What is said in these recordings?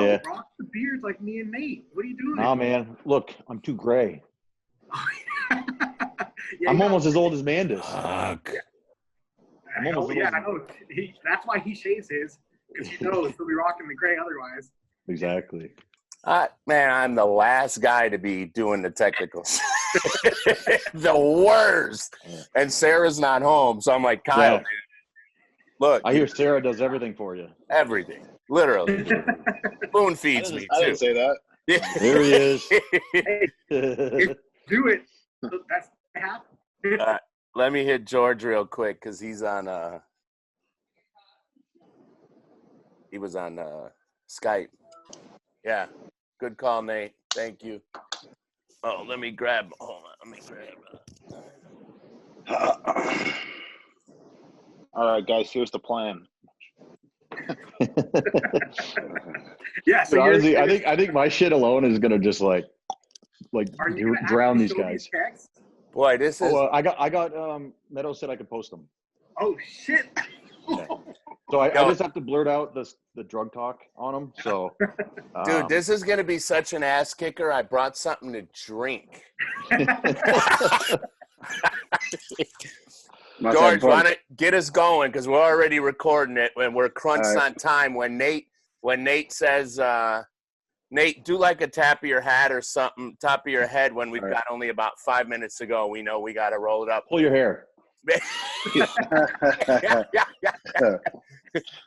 Yeah. rock the beards like me and Nate. What are you doing? Nah, man. Look, I'm too gray. Yeah, I'm almost as old as Mandus. Fuck. I know. That's why he shaves his, because he knows he'll be rocking the gray otherwise. Exactly. Man, I'm the last guy to be doing the technicals. The worst. And Sarah's not home, so I'm like, Kyle, man, look. I hear Sarah does everything for you. Everything. Literally. Spoon feeds me, too. I didn't say that. There he is. Hey, do it. That's happened. Let me hit George real quick because he's on he was on Skype. Yeah. Good call, Nate. Thank you. Oh, let me grab. Hold on. Let me grab. All right, guys, here's the plan. Yeah, so honestly, I think my shit alone is gonna just like drown these guys. Boy, this is. Oh, I got. Meadows said I could post them. Oh shit! Yeah. So I just have to blurt out the drug talk on them. So, dude, this is gonna be such an ass kicker. I brought something to drink. George, why don't get us going because we're already recording it when we're crunched on time. When Nate says, Nate, do like a tap of your hat or something, top of your head when we've got only about 5 minutes to go. We know we got to roll it up. Pull your hair. Get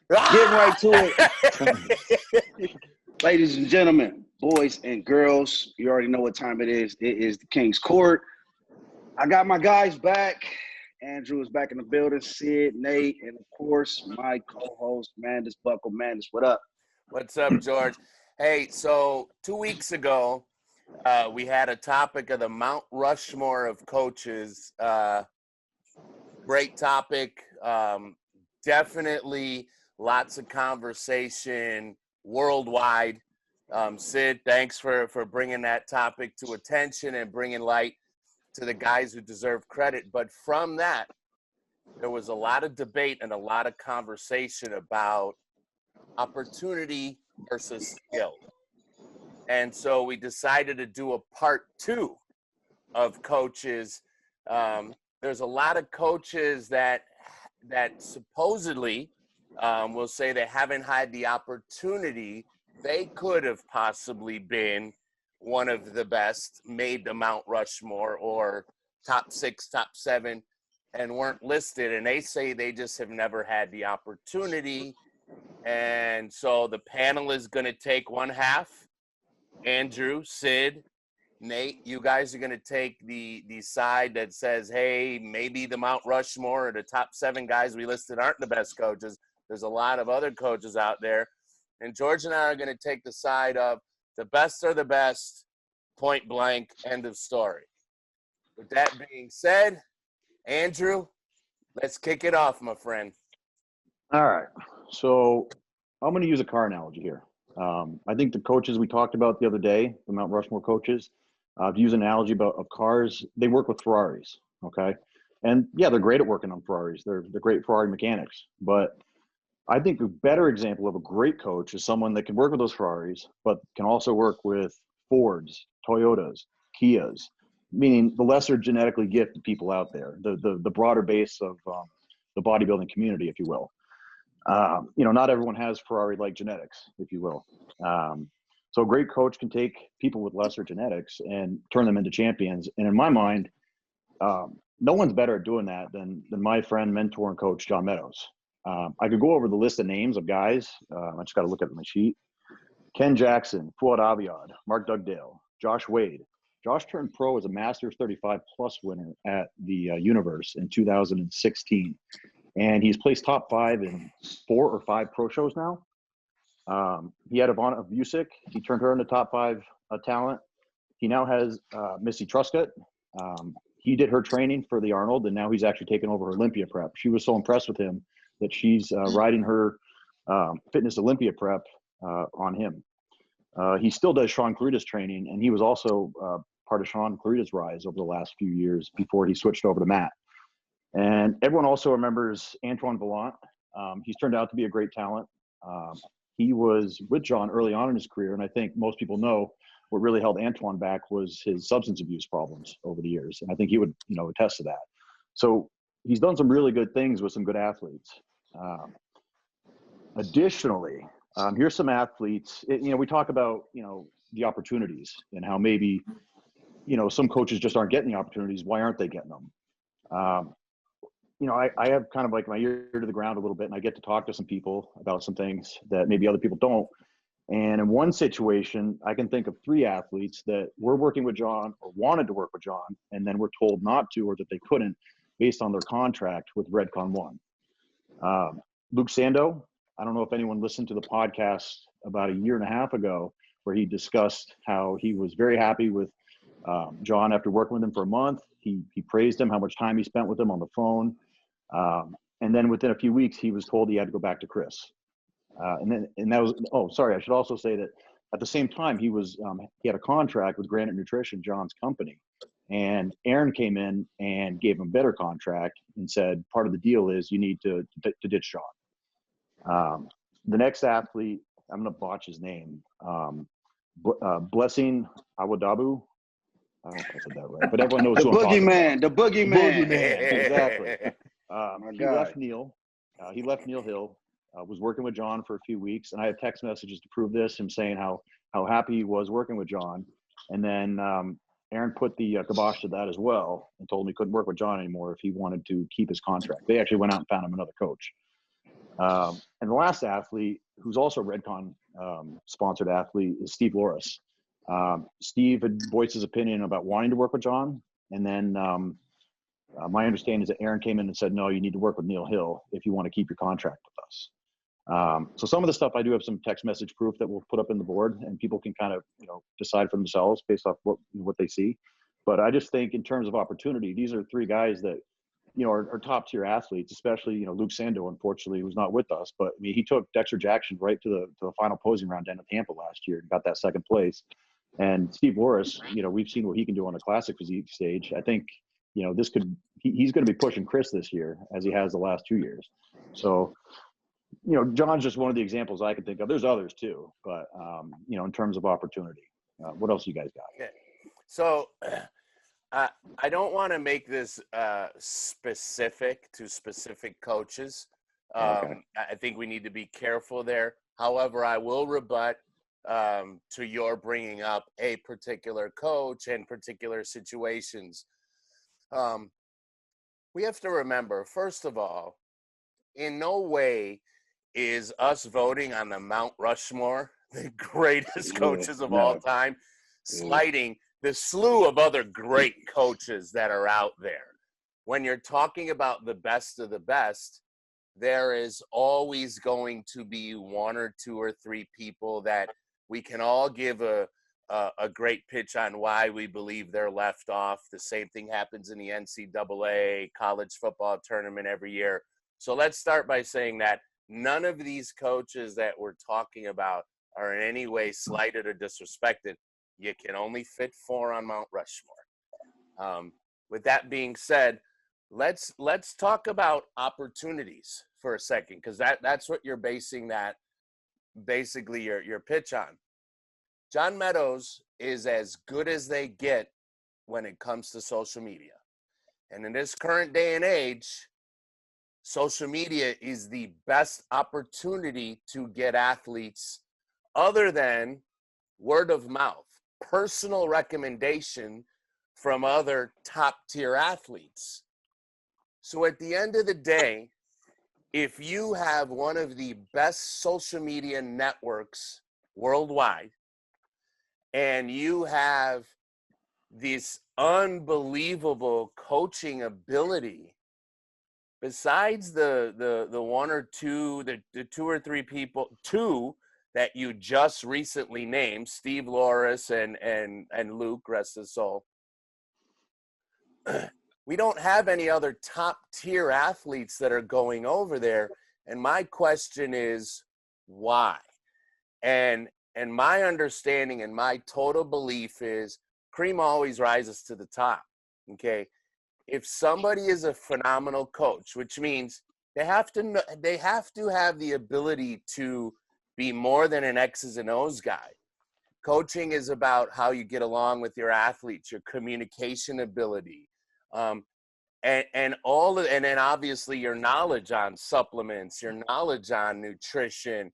right to it. Ladies and gentlemen, boys and girls, you already know what time it is. It is the King's Court. I got my guys back. Andrew is back in the building. Sid, Nate, and of course, my co-host, Mandus Buckle. Mandus, what up? What's up, George? Hey, so 2 weeks ago, we had a topic of the Mount Rushmore of coaches. Great topic. Definitely lots of conversation worldwide. Sid, thanks for bringing that topic to attention and bringing light to the guys who deserve credit. But from that, there was a lot of debate and a lot of conversation about opportunity versus skill. And so we decided to do a part 2 of coaches. There's a lot of coaches that supposedly will say they haven't had the opportunity. They could have possibly been one of the best, made the Mount Rushmore or top 6, top 7, and weren't listed. And they say they just have never had the opportunity. And so the panel is going to take one half. Andrew, Sid, Nate, you guys are going to take the side that says, hey, maybe the Mount Rushmore or the top 7 guys we listed aren't the best coaches. There's a lot of other coaches out there. And George and I are going to take the side of the best are the best, point blank, end of story. With that being said, Andrew, let's kick it off, my friend. All right. So I'm going to use a car analogy here. I think the coaches we talked about the other day, the Mount Rushmore coaches, to use an analogy of cars, they work with Ferraris, okay? And, yeah, they're great at working on Ferraris. They're great Ferrari mechanics. But I think a better example of a great coach is someone that can work with those Ferraris, but can also work with Fords, Toyotas, Kias, meaning the lesser genetically gifted people out there, the broader base of the bodybuilding community, if you will. Not everyone has Ferrari-like genetics, if you will. So a great coach can take people with lesser genetics and turn them into champions. And in my mind, no one's better at doing that than my friend, mentor, and coach, John Meadows. I could go over the list of names of guys. I just got to look at my sheet. Ken Jackson, Fuad Aviad, Mark Dugdale, Josh Wade. Josh turned pro as a Masters 35-plus winner at the Universe in 2016. And he's placed top 5 in 4 or 5 pro shows now. He had Ivana Vusic. He turned her into top 5 talent. He now has Missy Truscott. He did her training for the Arnold, and now he's actually taken over her Olympia prep. She was so impressed with him that she's riding her Fitness Olympia prep on him. He still does Sean Clarita's training, and he was also part of Sean Clarita's rise over the last few years before he switched over to Matt. And everyone also remembers Antoine Vallant. He's turned out to be a great talent. he was with John early on in his career. And I think most people know what really held Antoine back was his substance abuse problems over the years. And I think he would, attest to that. So he's done some really good things with some good athletes. Additionally, here's some athletes, we talk about, the opportunities and how maybe, some coaches just aren't getting the opportunities. Why aren't they getting them? I have kind of like my ear to the ground a little bit, and I get to talk to some people about some things that maybe other people don't. And in one situation, I can think of 3 athletes that were working with John or wanted to work with John, and then were told not to, or that they couldn't based on their contract with Redcon One. Luke Sandow, I don't know if anyone listened to the podcast about a year and a half ago, where he discussed how he was very happy with John after working with him for a month. He praised him, how much time he spent with him on the phone. And then within a few weeks, he was told he had to go back to Chris. And that was, I should also say that at the same time, he had a contract with Granite Nutrition, John's company. And Aaron came in and gave him a better contract and said, part of the deal is you need to ditch John. The next athlete, I'm going to botch his name, Blessing Awadabu. I don't know if I said that right, but everyone knows the boogeyman. The boogeyman. Exactly. He left Neil Hill, was working with John for a few weeks, and I have text messages to prove this, him saying how happy he was working with John. And then Aaron put the kibosh to that as well and told him he couldn't work with John anymore if he wanted to keep his contract. They actually went out and found him another coach. And the last athlete, who's also a Redcon sponsored athlete, is Steve Loris. Steve had voiced his opinion about wanting to work with John. And then my understanding is that Aaron came in and said, no, you need to work with Neil Hill if you want to keep your contract with us. So some of the stuff, I do have some text message proof that we'll put up in the board, and people can kind of, decide for themselves based off what they see. But I just think in terms of opportunity, these are 3 guys that, are top tier athletes, especially, Luke Sandow, unfortunately, who's not with us. But I mean, he took Dexter Jackson right to the final posing round down at Tampa last year and got that 2nd place. And Steve Loris, we've seen what he can do on a classic physique stage. I think, he's going to be pushing Chris this year, as he has the last 2 years. So, John's just one of the examples I can think of. There's others too, but, in terms of opportunity, what else you guys got? Okay. So I don't want to make this specific to specific coaches. Okay. I think we need to be careful there. However, I will rebut to your bringing up a particular coach and particular situations. We have to remember, first of all, in no way is us voting on the Mount Rushmore, the greatest coaches of all time, slighting the slew of other great coaches that are out there. When you're talking about the best of the best, there is always going to be 1 or 2 or 3 people that we can all give a great pitch on why we believe they're left off. The same thing happens in the NCAA college football tournament every year. So let's start by saying that none of these coaches that we're talking about are in any way slighted or disrespected. You can only fit 4 on Mount Rushmore. With that being said, let's talk about opportunities for a second, because that's what you're basing that basically your pitch on. John Meadows is as good as they get when it comes to social media. And in this current day and age, social media is the best opportunity to get athletes other than word of mouth, personal recommendation from other top tier athletes. So at the end of the day, if you have one of the best social media networks worldwide, and you have this unbelievable coaching ability, besides the 1 or 2, the 2 or 3 people, 2 that you just recently named, Steve Loris and Luke, rest his soul, we don't have any other top tier athletes that are going over there. And my question is, why? And my understanding and my total belief is cream always rises to the top, okay? If somebody is a phenomenal coach, which means they have to have the ability to be more than an X's and O's guy. Coaching is about how you get along with your athletes, your communication ability, and then obviously your knowledge on supplements, your knowledge on nutrition.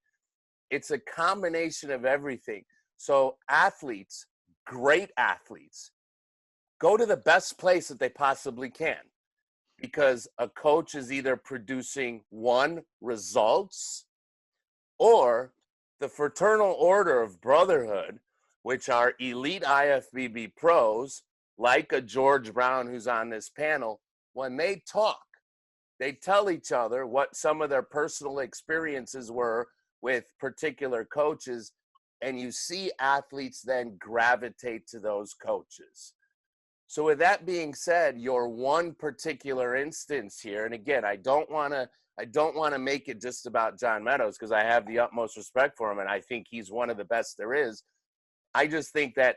It's a combination of everything. So athletes, great athletes, go to the best place that they possibly can, because a coach is either producing one, results, or the fraternal order of brotherhood, which are elite IFBB pros, like a George Brown who's on this panel. When they talk, they tell each other what some of their personal experiences were with particular coaches, and you see athletes then gravitate to those coaches. So with that being said, your one particular instance here, and again, I don't want to make it just about John Meadows, because I have the utmost respect for him, and I think he's one of the best there is. I just think that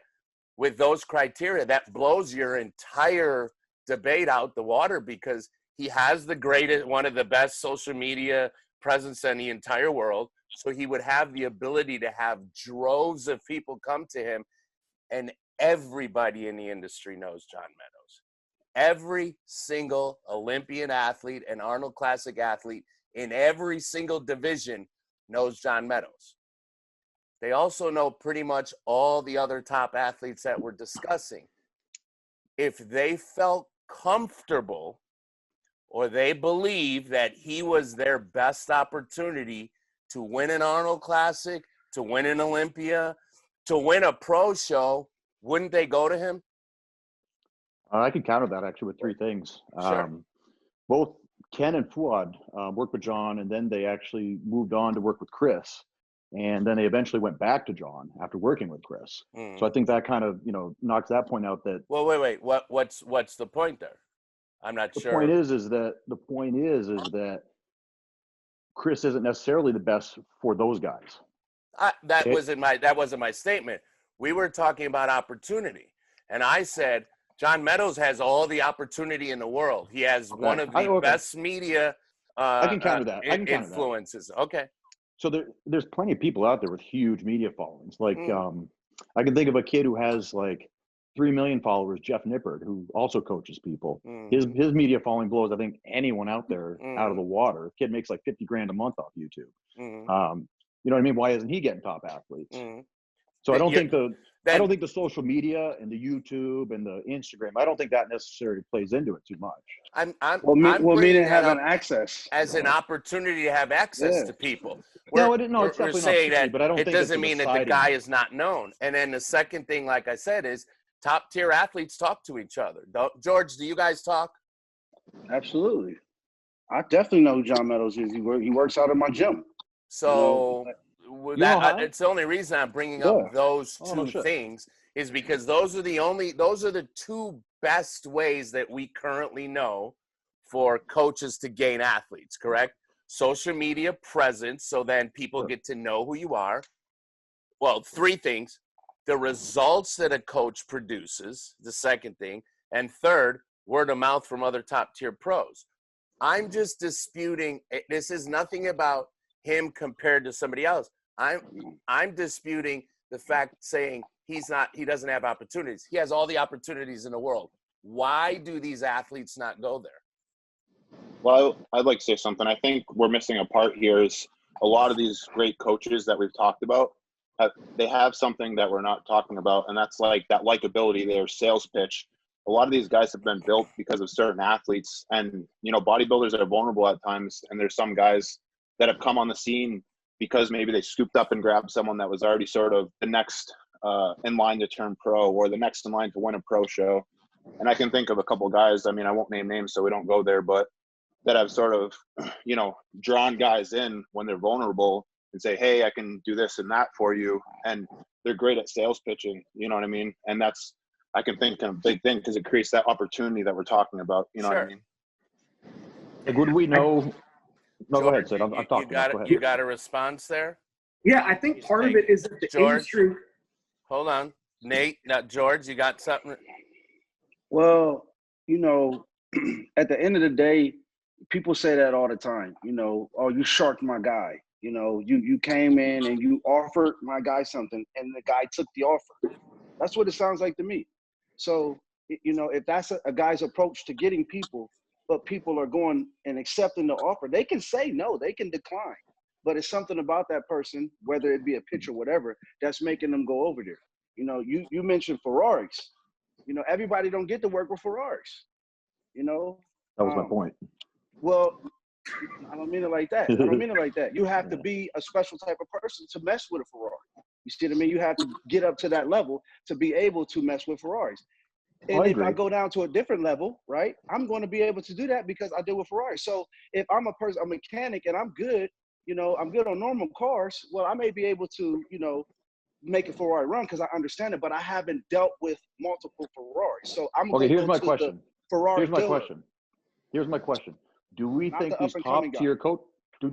with those criteria, that blows your entire debate out the water, because he has the greatest, one of the best social media presence in the entire world. So he would have the ability to have droves of people come to him, and everybody in the industry knows John Meadows. Every single Olympian athlete and Arnold Classic athlete in every single division knows John Meadows. They also know pretty much all the other top athletes that we're discussing. If they felt comfortable, or they believe that he was their best opportunity to win an Arnold Classic, to win an Olympia, to win a pro show, wouldn't they go to him? I can counter that actually with three things. Sure. Both Ken and Fuad worked with John, and then they actually moved on to work with Chris. And then they eventually went back to John after working with Chris. Mm. So I think that kind of, knocks that point out. That Well, wait. What's the point there? I'm not sure. The point is that Chris isn't necessarily the best for those guys. That wasn't my statement. We were talking about opportunity, and I said John Meadows has all the opportunity in the world. He has one of the best media. I can counter that. Influences. Okay. So there's plenty of people out there with huge media followings. Like I can think of a kid who has like 3 million followers, Jeff Nippert, who also coaches people. His media following blows, I think, anyone out there out of the water. Kid makes like $50,000 a month off YouTube. You know what I mean? Why isn't he getting top athletes? So I don't think the social media and the YouTube and the Instagram, I don't think that necessarily plays into it too much. I'm meaning having access as an opportunity to have access to people. We're saying that, but I don't think it doesn't mean that the guy is not known. And then the second thing, like I said, is top tier athletes talk to each other. George, do you guys talk? Absolutely. I definitely know who John Meadows is. He works out in my gym. So it's the only reason I'm bringing up those two things is because those are the two best ways that we currently know for coaches to gain athletes, correct? Social media presence, so then people get to know who you are. Well, three things. The results that a coach produces, the second thing. And third, word of mouth from other top tier pros. I'm just disputing, this is nothing about him compared to somebody else. I'm disputing the fact saying he doesn't have opportunities. He has all the opportunities in the world. Why do these athletes not go there? Well, I'd like to say something. I think we're missing a part here is a lot of these great coaches that we've talked about, they have something that we're not talking about, and that's like that likability, their sales pitch. A lot of these guys have been built because of certain athletes, and, bodybuilders are vulnerable at times, and there's some guys that have come on the scene because maybe they scooped up and grabbed someone that was already sort of the next in line to turn pro or the next in line to win a pro show. And I can think of a couple of guys, I won't name names so we don't go there, but that have sort of, drawn guys in when they're vulnerable and say, hey, I can do this and that for you. And they're great at sales pitching, you know what I mean? And that's, I can think of a big thing because it creates that opportunity that we're talking about, you know what I mean? Like, would we know? No, George, go ahead, Sid. I'm talking. You got a response there? Yeah, I think part of it is that the industry. Hold on. Nate, now George, you got something? Well, at the end of the day, people say that all the time, oh, you sharked my guy. You know, you came in and you offered my guy something, and the guy took the offer. That's what it sounds like to me. So, you know, if that's a guy's approach to getting people, but people are going and accepting the offer, they can say no, they can decline. But it's something about that person, whether it be a pitch or whatever, that's making them go over there. You know, you mentioned Ferraris. You know, everybody don't get to work with Ferraris. You know, That was my point. well, I don't mean it like that. I don't mean it like that. You have to be a special type of person to mess with a Ferrari. You see what I mean? You have to get up to that level to be able to mess with Ferraris. And if I go down to a different level, right, I'm going to be able to do that because I deal with Ferrari. So if I'm a mechanic and I'm good, you know, I'm good on normal cars, well, I may be able to, you know, make a Ferrari run because I understand it, but I haven't dealt with multiple Ferraris. So I'm going to here's go my to question. the Ferrari Here's my question. Do we Not think the these up-and-coming top tier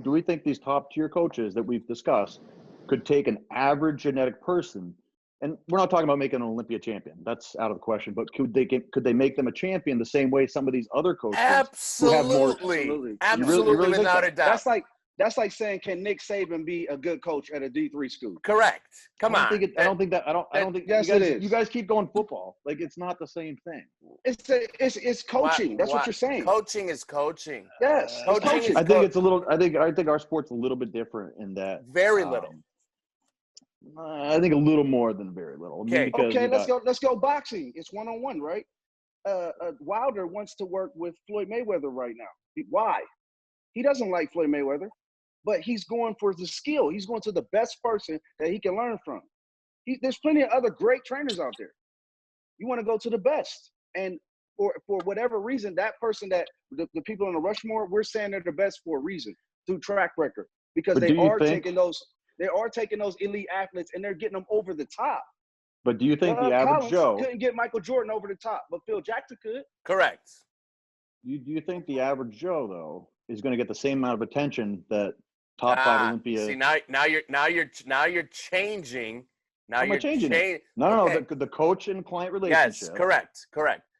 do we think these top tier coaches that we've discussed could take an average genetic person, and we're not talking about making an Olympia champion, that's out of the question, but could they make them a champion the same way some of these other coaches who have more? Absolutely, without a doubt. That's like saying, can Nick Saban be a good coach at a D3 school? Correct. Come on. I don't think Yes, it is. You guys keep going football. Like, it's not the same thing. It's coaching. That's what you're saying. Coaching is coaching. Yes. Coaching I think it's a little. I think our sport's a little bit different in that. Very little. I think a little more than very little. Okay. Let's go boxing. It's 1-on-1, right? Wilder wants to work with Floyd Mayweather right now. Why? He doesn't like Floyd Mayweather, but he's going for the skill. He's going to the best person that he can learn from. There's plenty of other great trainers out there. You want to go to the best. And for whatever reason, that person that the people on the Rushmore, we're saying they're the best for a reason, through track record. Because they are taking those elite athletes and they're getting them over the top. But do you think the average Joe couldn't get Michael Jordan over the top, but Phil Jackson could? Correct. Do you think the average Joe, though, is going to get the same amount of attention that top 5 Olympia? See, now you're changing. Now you're changing it. No, the coach and client relationship. Yes, correct.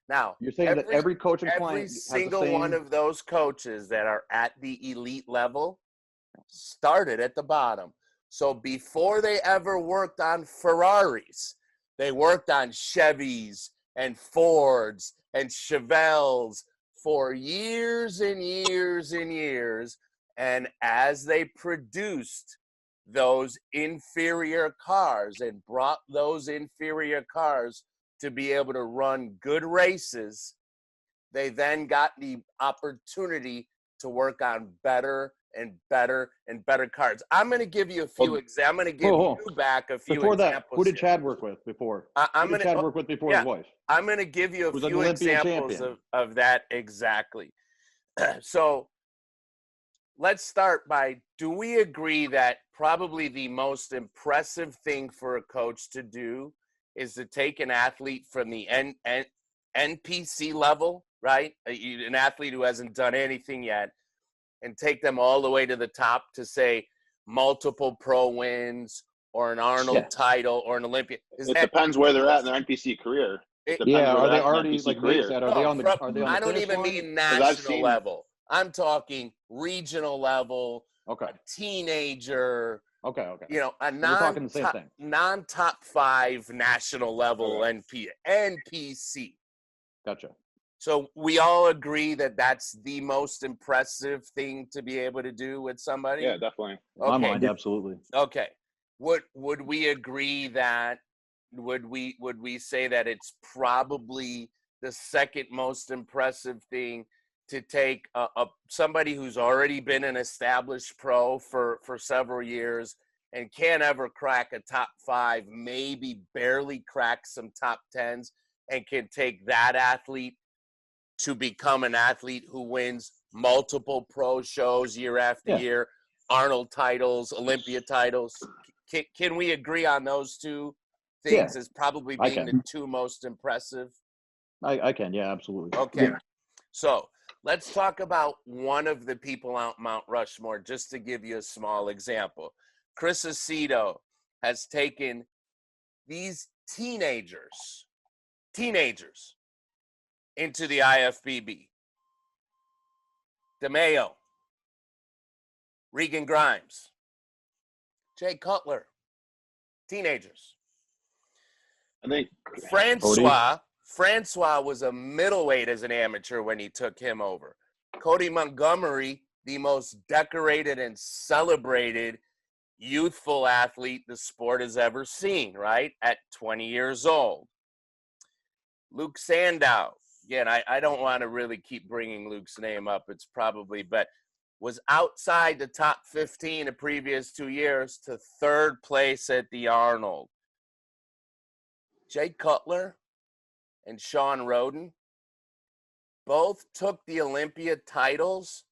Now you're saying that every coach and client, every single one of those coaches that are at the elite level started at the bottom. So before they ever worked on Ferraris, they worked on Chevys and Fords and Chevelles for years and years and years. And as they produced those inferior cars and brought those inferior cars to be able to run good races, they then got the opportunity to work on better and better and better cars. I'm going to give you a few examples. I'm going to give you back a few before examples. That, who did Chad work with before? Who did Chad work with before his wife? I'm going to give you a few examples of that exactly. So let's start by, do we agree that probably the most impressive thing for a coach to do is to take an athlete from the NPC level, right? An athlete who hasn't done anything yet, and take them all the way to the top to, say, multiple pro wins or an Arnold title or an Olympia. Depends where they're at in their NPC career. Are they already, like Ray said, are they on the I don't even mean national level. I'm talking regional level, teenager. Okay. You know, a non-top 5 national level NPC. Gotcha. So we all agree that that's the most impressive thing to be able to do with somebody? Yeah, definitely. In my mind, absolutely. Okay. Would we agree that would we say that it's probably the second most impressive thing to take somebody who's already been an established pro for several years and can't ever crack a top 5, maybe barely crack some top 10s, and can take that athlete to become an athlete who wins multiple pro shows year after year, Arnold titles, Olympia titles? Can we agree on those two things as probably being the two most impressive? I can, absolutely. Okay. So let's talk about one of the people out Mount Rushmore, just to give you a small example. Chris Aceto has taken these teenagers into the IFBB. DeMayo, Regan Grimes, Jay Cutler. Teenagers. I think Francois was a middleweight as an amateur when he took him over. Cody Montgomery, the most decorated and celebrated youthful athlete the sport has ever seen, right? At 20 years old. Luke Sandow. Again, I don't want to really keep bringing Luke's name up. It's probably, but was outside the top 15 the previous 2 years to third place at the Arnold. Jay Cutler and Sean Roden both took the Olympia titles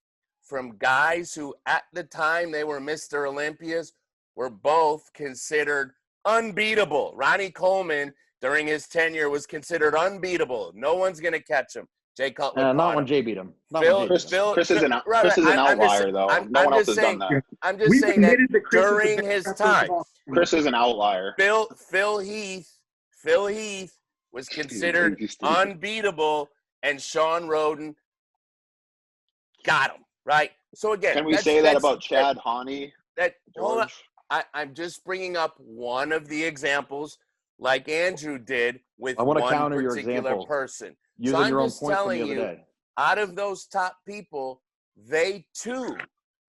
from guys who at the time they were Mr. Olympias were both considered unbeatable. Ronnie Coleman during his tenure was considered unbeatable. No one's going to catch him. Jay Cutler. Not when Jay beat him. Chris is an outlier, though. No one else has done that. I'm just saying that during his time. Chris is an outlier. Phil Heath was considered unbeatable, and Sean Roden got him, right? So again, can we say that about Chad Honney? Hold on. I'm just bringing up one of the examples, like Andrew did with one particular person. Using so I'm your own just point telling from the other you, day. out of those top people, they too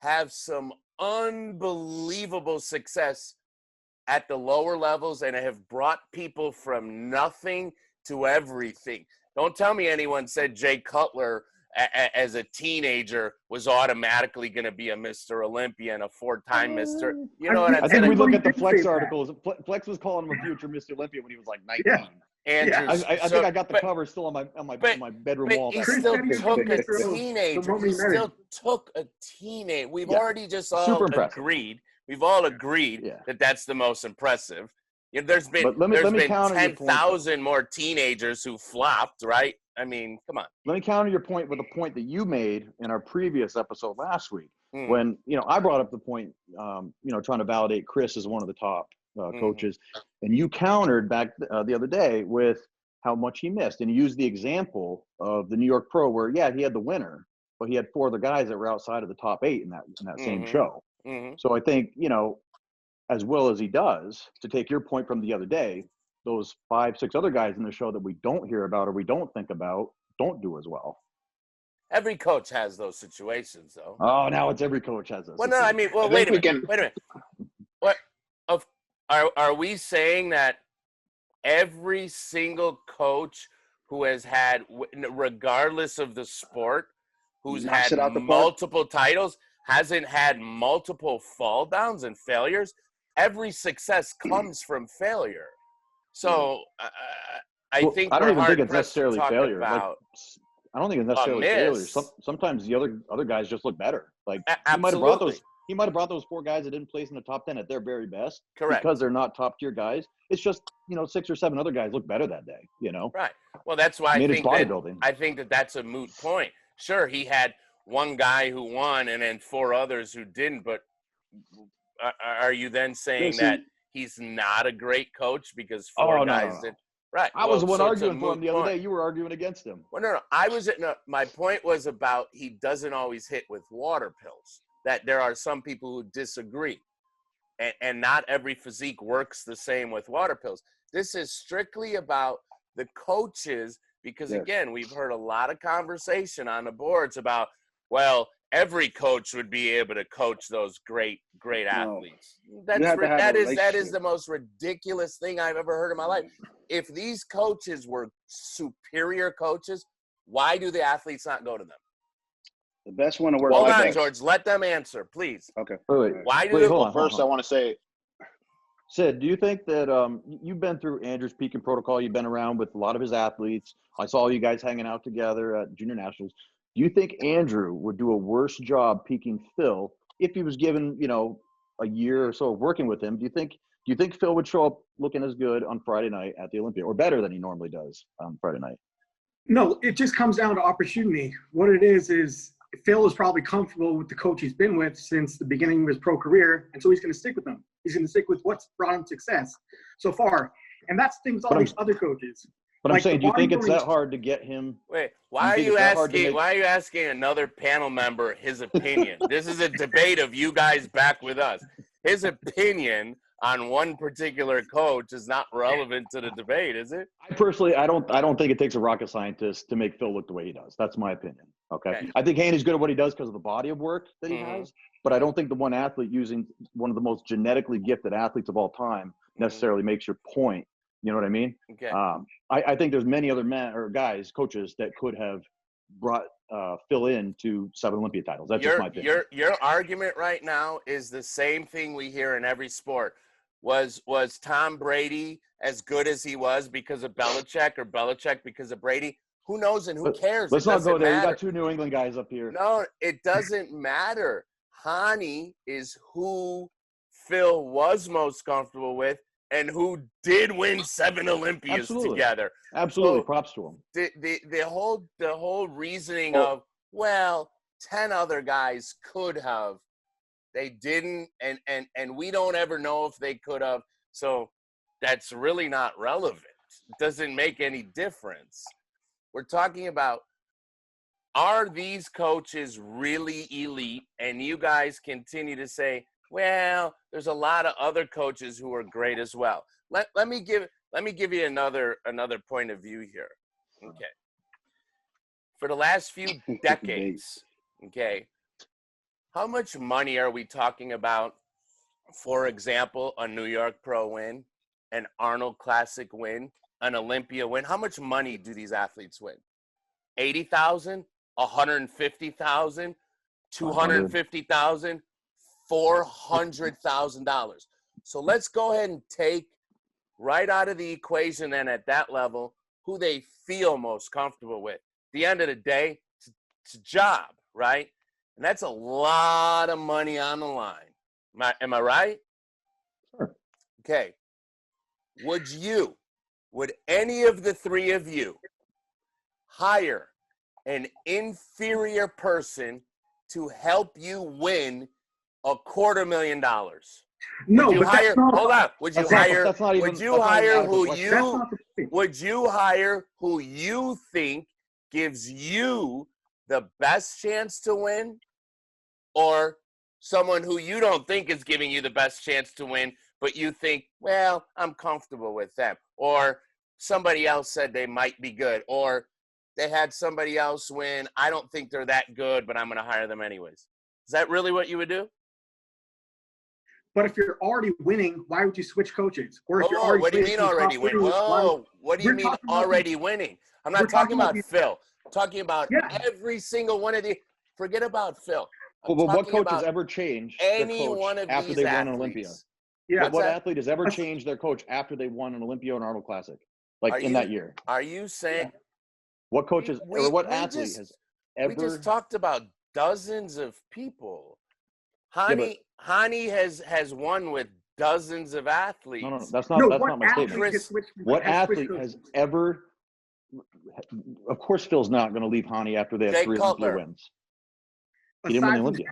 have some unbelievable success at the lower levels and have brought people from nothing to everything. Don't tell me anyone said Jay Cutler as a teenager was automatically going to be a Mr. Olympia and a four-time Mr. You know what I'm saying? I think we look at the Flex articles. Flex was calling him a future Mr. Olympia when he was like 19. Yeah. Andrew, I think I got the cover still on my bedroom wall. He still took a teenager. He still took a teenager. We've already just all agreed. We've all agreed that that's the most impressive. You know, there's been 10,000 more teenagers who flopped, right? I mean, come on. Let me counter your point with a point that you made in our previous episode last week when, I brought up the point, trying to validate Chris as one of the top coaches. And you countered back the other day with how much he missed. And you used the example of the New York Pro where, he had the winner, but he had four other guys that were outside of the top 8 in that same show. So I think, as well as he does, to take your point from the other day, those 5-6 other guys in the show that we don't hear about or we don't think about don't do as well. Every coach has those situations, though. Oh, now it's every coach has those. Well, no, I mean, wait a minute. What? Are we saying that every single coach who has had, regardless of the sport, who's had multiple titles, hasn't had multiple fall downs and failures? Every success comes from failure. So I don't even think it's necessarily failure. I don't think it's necessarily failure. Sometimes the other guys just look better. Like he might have brought those 4 guys that didn't place in the top 10 at their very best. Correct. Because they're not top tier guys. It's just 6 or 7 other guys look better that day. Right. Well, that's why I think that's a moot point. Sure, he had one guy who won and then 4 others who didn't. But are you then saying that he's not a great coach because 4 guys did? Right. I was the one arguing for him the other day. You were arguing against him. Well, no. My point was about he doesn't always hit with water pills. That there are some people who disagree. And not every physique works the same with water pills. This is strictly about the coaches because, again, we've heard a lot of conversation on the boards about, well, every coach would be able to coach those great athletes. That is the most ridiculous thing I've ever heard in my life. If these coaches were superior coaches, why do the athletes not go to them? The best one to work. Hold on, George. Let them answer, please. Okay. First, I want to say, Sid, do you think that you've been through Andrew's peaking protocol? You've been around with a lot of his athletes. I saw you guys hanging out together at Junior Nationals. Do you think Andrew would do a worse job peaking Phil if he was given, a year or so of working with him? Do you think Phil would show up looking as good on Friday night at the Olympia or better than he normally does on Friday night? No, it just comes down to opportunity. What it is Phil is probably comfortable with the coach he's been with since the beginning of his pro career, and so he's going to stick with them. He's going to stick with what's brought him success so far. And that's the thing with all these other coaches. But I'm saying, do you think it's that hard to get him? Wait, why are you asking another panel member his opinion? This is a debate of you guys back with us. his opinion on one particular coach is not relevant to the debate, is it? I personally, I don't think it takes a rocket scientist to make Phil look the way he does. That's my opinion. Okay. I think Haney's good at what he does because of the body of work that he has, but I don't think the one athlete using one of the most genetically gifted athletes of all time necessarily makes your point. You know what I mean? Okay. I think there's many other men or guys, coaches that could have brought Phil in to 7 Olympia titles. That's just my opinion. Your argument right now is the same thing we hear in every sport. Was Tom Brady as good as he was because of Belichick, or Belichick because of Brady? Who knows and who cares? Let's not go there. Matter. You got 2 New England guys up here. No, it doesn't matter. Hani is who Phil was most comfortable with and who did win 7 Olympias together. Absolutely. So props to him. The whole reasoning of, well, 10 other guys could have, they didn't, and we don't ever know if they could have. So that's really not relevant. It doesn't make any difference. We're talking about, are these coaches really elite? And you guys continue to say, well, there's a lot of other coaches who are great as well. Let me give you another point of view here. Okay. For the last few decades, okay, how much money are we talking about? For example, a New York Pro win, an Arnold Classic win, an Olympia win. How much money do these athletes win? 80,000, 150,000, 250,000, $400,000. So let's go ahead and take right out of the equation then at that level who they feel most comfortable with. At the end of the day, it's a job, right? And that's a lot of money on the line. Am I right? Sure. Okay. Would any of the 3 of you hire an inferior person to help you win $250,000? No, would you but hire, that's not, hold on. Would you hire? That's not even, would you hire who you? that's not the point. Would you hire who you think gives you the best chance to win, or someone who you don't think is giving you the best chance to win, but you think, well, I'm comfortable with them, or somebody else said they might be good, or they had somebody else win. I don't think they're that good, but I'm going to hire them anyways. Is that really what you would do? But if you're already winning, why would you switch coaches? Or if you're already what do you mean already winning? Whoa, what do you mean already winning? I'm not talking about Phil. I'm talking about every single one of the. Forget about Phil. But what coach has ever changed their coach after they won an Olympia? Yeah. What athlete has ever changed their coach after they won an Olympia and Arnold Classic? Like in that year? Are you saying what coaches or what athlete has ever? We just talked about dozens of people. Hani has won with dozens of athletes. No, that's not my statement. What athlete has ever? Of course, Phil's not going to leave Hani after they have 3 Olympia wins. He didn't win the Olympia.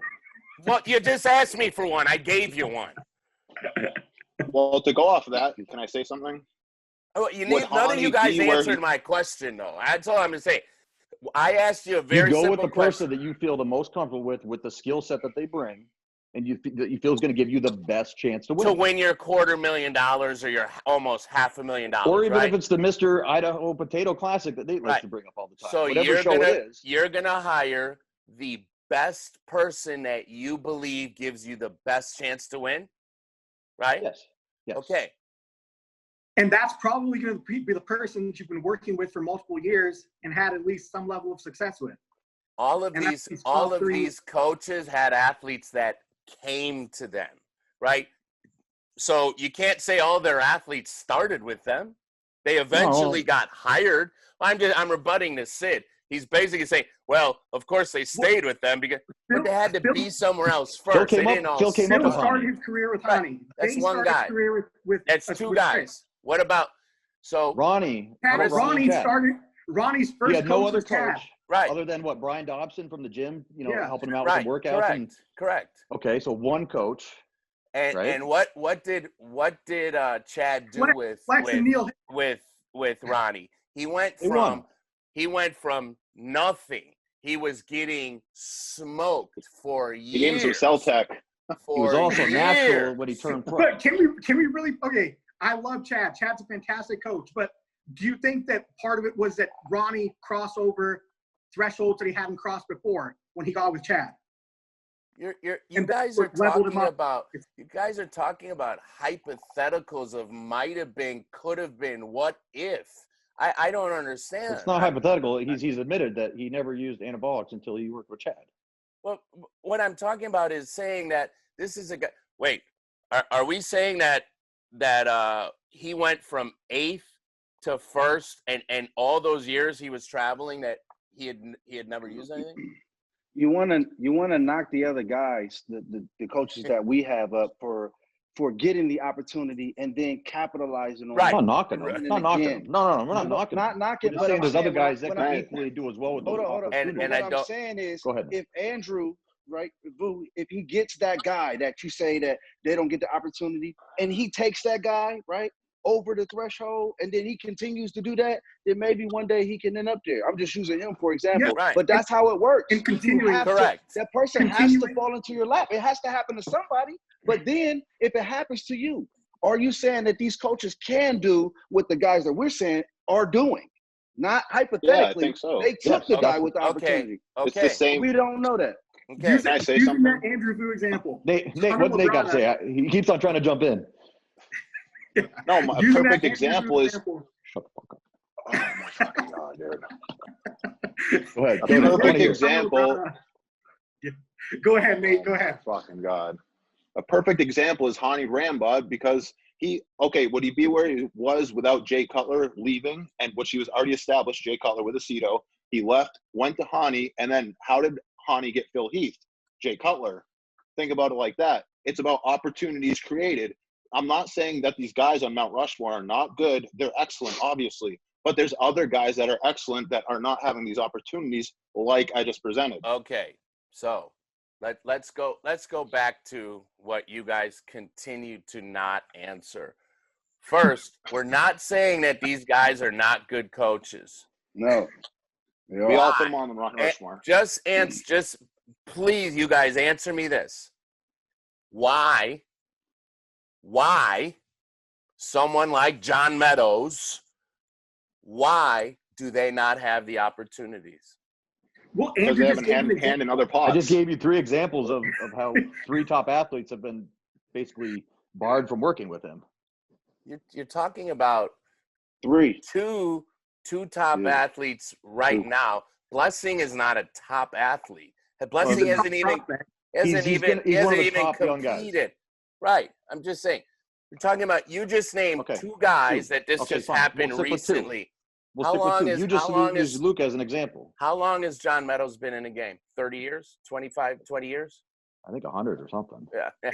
Well, you just asked me for one. I gave you one. Well, to go off of that, can I say something? Oh, none of you guys answered my question, though. That's all I'm going to say. I asked you a very simple question. You go with the person that you feel the most comfortable with the skill set that they bring, and you feel is going to give you the best chance to win. To win your $250,000 or your almost $500,000, or even if it's the Mr. Idaho Potato Classic that they like to bring up all the time. So whatever you're gonna hire the best person that you believe gives you the best chance to win, right? Yes. Okay. And that's probably going to be the person that you've been working with for multiple years and had at least some level of success with. All of these coaches had athletes that came to them, right? So you can't say all their athletes started with them. They eventually got hired. I'm rebutting this Sid. He's basically saying, well, of course they stayed with them but they had to be somewhere else first. Phil started his career with Hani. That's one guy. That's 2 guys. What about Ronnie? Ronnie's first. He had no other coach, right? Other than what, Brian Dobson from the gym, helping him out with the workouts. Correct. Okay, so one coach. And what did Chad do with Ronnie? He went from nothing. He was getting smoked for years. He gave him some cell tech. He was also natural when he turned pro. But can we really? Okay, I love Chad. Chad's a fantastic coach. But do you think that part of it was that Ronnie crossed over thresholds that he hadn't crossed before when he got with Chad? You guys are talking about hypotheticals of might have been, could have been, what if. I don't understand. It's not hypothetical. He's admitted that he never used anabolics until he worked with Chad. Well, what I'm talking about is saying that this is a guy. Wait, are we saying that he went from 8th to 1st, and all those years he was traveling that he had never used anything? You want to knock the other guys, the coaches that we have up for getting the opportunity and then capitalizing on Right. I'm not knocking him. Not knocking him. No, we're not knocking him. Not knocking. We're saying there's other guys that when can equally do as well with those opportunities. And what I'm saying is, go ahead. If Andrew, right, if he gets that guy that you say that they don't get the opportunity, and he takes that guy, right, over the threshold, and then he continues to do that, then maybe one day he can end up there. I'm just using him for example. Yeah, right. But that's how it works. And continuing, correct. That person has to fall into your lap. It has to happen to somebody. But then if it happens to you, are you saying that these coaches can do what the guys that we're saying are doing? Not hypothetically. Yeah, I think so. They took the guy with the opportunity. It's the same. We don't know that. Okay. Can I say using something? that Andrew Vu example. Nate, what did Nate got to say? He keeps on trying to jump in. No, a Using perfect that example is. Shut the fuck up. Oh my fucking god, dude! Go ahead. A Go ahead. perfect example. Go ahead, Nate. Go ahead. Fucking god. A perfect example is Hani Rambod because would he be where he was without Jay Cutler leaving and which he was already established, Jay Cutler with Aceto. He left, went to Hani, and then how did Hani get Phil Heath? Jay Cutler. Think about it like that. It's about opportunities created. I'm not saying that these guys on Mount Rushmore are not good. They're excellent, obviously. But there's other guys that are excellent that are not having these opportunities like I just presented. Okay, so let's go back to what you guys continue to not answer. First, we're not saying that these guys are not good coaches. No. We all put them on the Mount Rushmore. Just please, you guys, answer me this. Why someone like John Meadows, why do they not have the opportunities? Well, Because Andrew they have just a gave an hand in other pots. I just gave you 3 examples of how 3 top athletes have been basically barred from working with him. You're talking about 3. two top athletes right 2. now. Blessing is not a top athlete. Blessing hasn't even competed. Right. I'm just saying. You're talking about, you just named 2 guys that this just happened recently. We'll stick with 2. You just used Luke as an example. How long has John Meadows been in the game? 30 years? 25, 20 years? I think 100 or something. Yeah.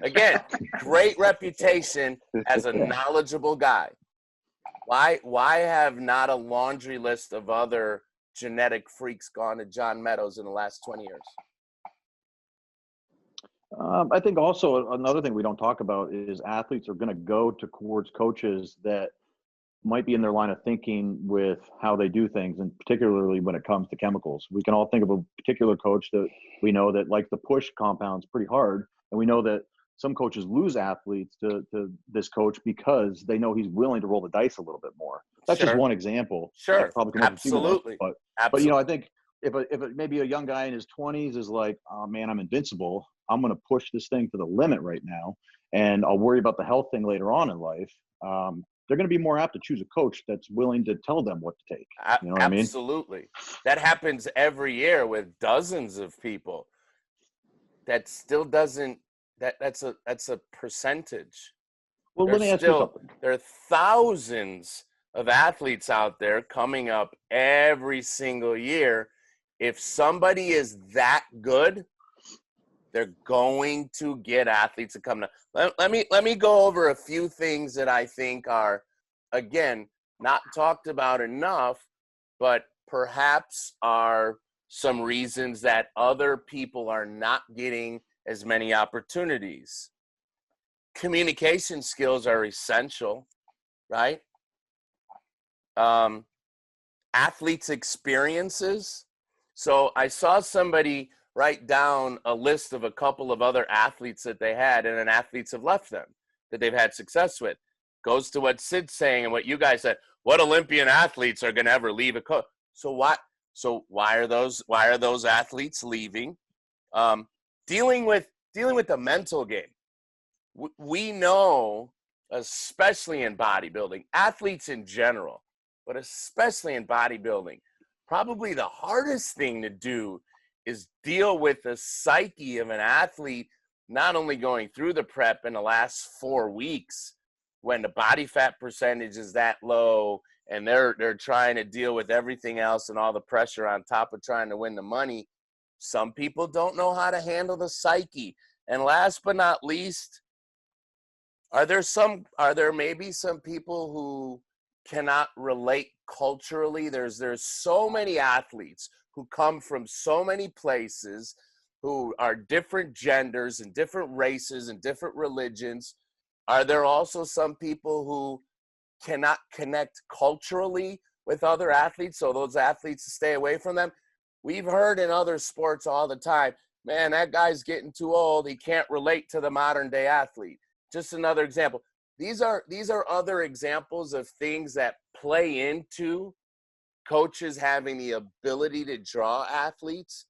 Again, great reputation as a knowledgeable guy. Why have not a laundry list of other genetic freaks gone to John Meadows in the last 20 years? I think also another thing we don't talk about is athletes are going to go towards coaches that might be in their line of thinking with how they do things, and particularly when it comes to chemicals. We can all think of a particular coach that we know that likes to push compounds pretty hard, and we know that some coaches lose athletes to this coach because they know he's willing to roll the dice a little bit more. That's just one example. Sure, Absolutely. Absolutely. But you know, I think if maybe a young guy in his 20s is like, oh man, I'm invincible. I'm going to push this thing to the limit right now, and I'll worry about the health thing later on in life. They're going to be more apt to choose a coach that's willing to tell them what to take. You know what I mean? Absolutely. That happens every year with dozens of people. That still doesn't. That's a percentage. Well, let me ask you something. There are thousands of athletes out there coming up every single year. If somebody is that good, they're going to get athletes to come. Let me go over a few things that I think are, again, not talked about enough, but perhaps are some reasons that other people are not getting as many opportunities. Communication skills are essential, right? Athletes' experiences. So I saw somebody write down a list of a couple of other athletes that they had, and then athletes have left them that they've had success with. Goes to what Sid's saying and what you guys said. What Olympian athletes are going to ever leave a coach? So why are those athletes leaving? Dealing with the mental game. We know, especially in bodybuilding, athletes in general, but especially in bodybuilding, probably the hardest thing to do is deal with the psyche of an athlete, not only going through the prep in the last 4 weeks when the body fat percentage is that low and they're trying to deal with everything else and all the pressure on top of trying to win the money. Some people don't know how to handle the psyche. And last but not least, are there maybe some people who cannot relate culturally? There's so many athletes who come from so many places, who are different genders and different races and different religions. Are there also some people who cannot connect culturally with other athletes, so those athletes stay away from them? We've heard in other sports all the time, man, that guy's getting too old. He can't relate to the modern day athlete. Just another example. These are other examples of things that play into coaches having the ability to draw athletes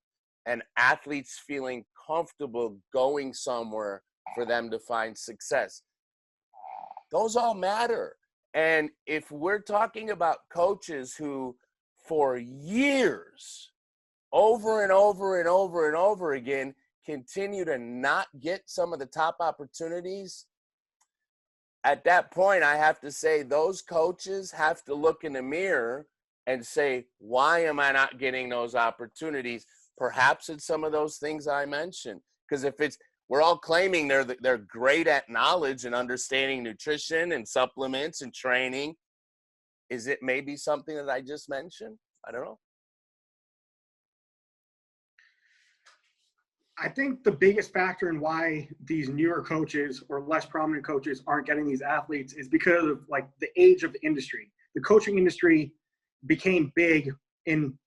and athletes feeling comfortable going somewhere for them to find success. Those all matter. And if we're talking about coaches who for years, over and over and over and over again, continue to not get some of the top opportunities, at that point, I have to say those coaches have to look in the mirror and say, why am I not getting those opportunities? Perhaps it's some of those things I mentioned. Because if we're all claiming they're great at knowledge and understanding nutrition and supplements and training, is it maybe something that I just mentioned? I don't know. I think the biggest factor in why these newer coaches or less prominent coaches aren't getting these athletes is because of like the age of the industry. The coaching industry became big in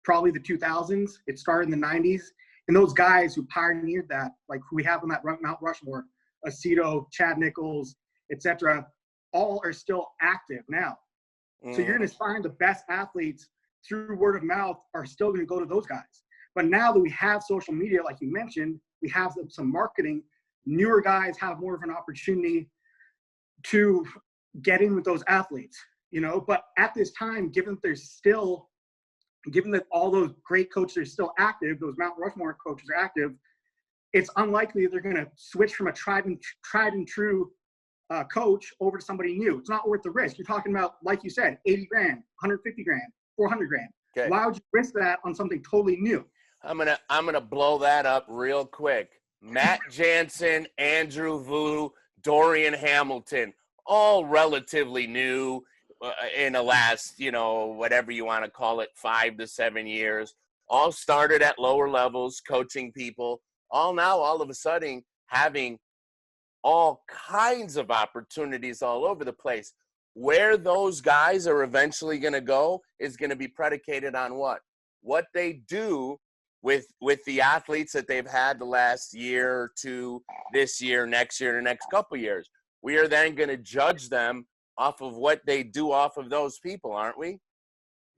probably the 2000s. It started in the 90s. And those guys who pioneered that, like who we have on that Mount Rushmore, Sandow, Chad Nichols, etc., all are still active now. So you're going to find the best athletes through word of mouth are still going to go to those guys. But now that we have social media, like you mentioned, we have some marketing, newer guys have more of an opportunity to get in with those athletes, you know. But at this time, given that all those great coaches are still active, those Mount Rushmore coaches are active, it's unlikely they're going to switch from a tried and true coach over to somebody new. It's not worth the risk. You're talking about, like you said, 80 grand, 150 grand, 400 grand. Okay. Why would you risk that on something totally new? I'm gonna blow that up real quick. Matt Jansen, Andrew Vu, Dorian Hamilton, all relatively new in the last, whatever you want to call it, 5 to 7 years. All started at lower levels, coaching people. All now, all of a sudden, having all kinds of opportunities all over the place. Where those guys are eventually going to go is going to be predicated on what? What they do with the athletes that they've had the last year or two, this year, next year, the next couple years. We are then going to judge them off of what they do off of those people, aren't we?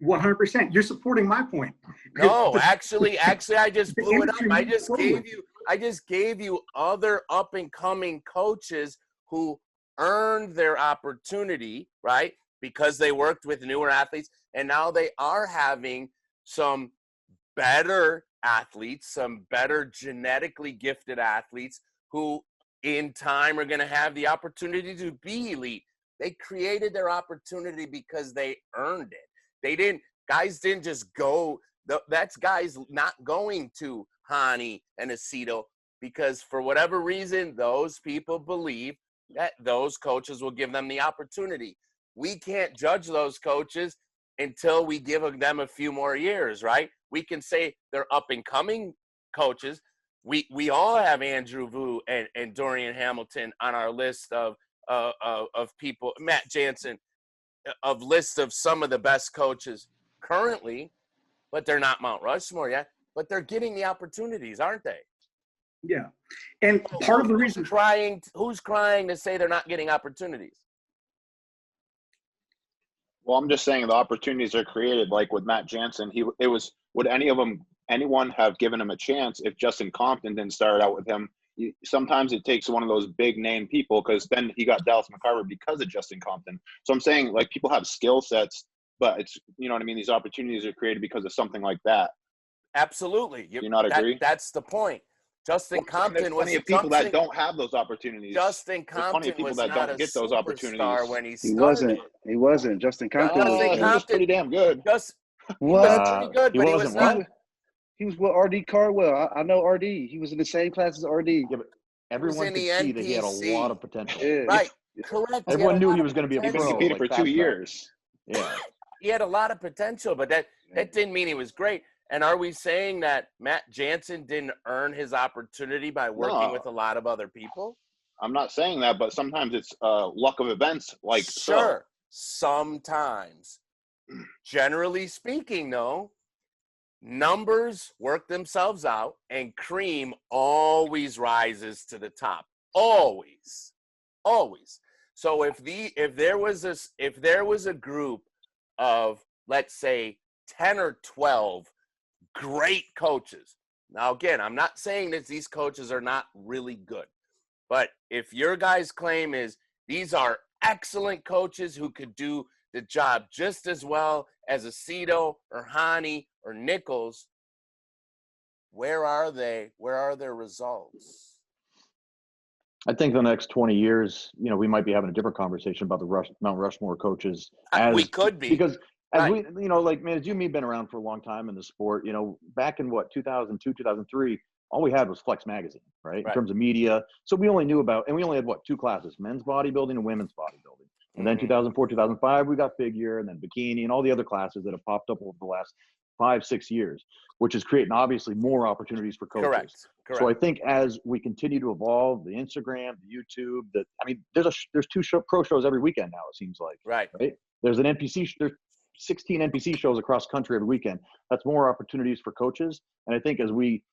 100%. You're supporting my point. No, actually, I just blew it up. I just gave you other up and coming coaches who earned their opportunity, right? Because they worked with newer athletes, and now they are having some better athletes, some better genetically gifted athletes who in time are going to have the opportunity to be elite. They created their opportunity because they earned it. Guys didn't just go. That's guys not going to Hani and Aceto because for whatever reason, those people believe that those coaches will give them the opportunity. We can't judge those coaches until we give them a few more years, right? We can say they're up and coming coaches. We all have Andrew Vu and Dorian Hamilton on our list of people, Matt Jansen, of list of some of the best coaches currently, but they're not Mount Rushmore yet. but they're getting the opportunities, aren't they? Yeah. And part of the reason who's crying to say they're not getting opportunities? Well, I'm just saying the opportunities are created. Like with Matt Jansen, would anyone have given him a chance if Justin Compton didn't start out with him? Sometimes it takes one of those big name people, because then he got Dallas McCarver because of Justin Compton. So I'm saying, like, people have skill sets, but it's, you know what I mean? These opportunities are created because of something like that. Absolutely. You not agree? That's the point. Justin Compton was plenty of people that don't have those opportunities. Justin Compton was not a get those superstar opportunities when he He started. wasn't. Justin Compton Justin He was pretty damn good. He was pretty good, He but he wasn't was not. what? He was with RD Cardwell. I know RD. He was in the same class as RD. Yeah, but everyone in could the see that he had a NPC. lot of potential. Yeah. Right. Correct. Everyone knew he was going to be a He's pro. been competing like for 2 Fat years. Yeah. He had a lot of potential, but that didn't mean he was great. And are we saying that Matt Jansen didn't earn his opportunity by working No. with a lot of other people? I'm not saying that, but sometimes it's luck of events. Like, sure, sometimes. Generally speaking, though, numbers work themselves out, and cream always rises to the top. Always. So if there was a group of, let's say, 10 or 12 great coaches. Now, again, I'm not saying that these coaches are not really good, but if your guys' claim is these are excellent coaches who could do the job just as well as Aceto or Hani or Nichols, where are they? Where are their results? I think the next 20 years, we might be having a different conversation about the Mount Rushmore coaches. We could be. Because as right. we, like, man, as you and me have been around for a long time in the sport, back in 2002, 2003, all we had was Flex Magazine, right? In terms of media. So we only knew about, and we only had two classes, men's bodybuilding and women's bodybuilding. And then 2004, 2005, we got figure, and then bikini and all the other classes that have popped up over the last 5-6 years, which is creating obviously more opportunities for coaches. Correct. So I think as we continue to evolve, the Instagram, the YouTube, there's two pro shows every weekend now, it seems like. Right. There's an NPC, there's 16 NPC shows across country every weekend. That's more opportunities for coaches. And I think as we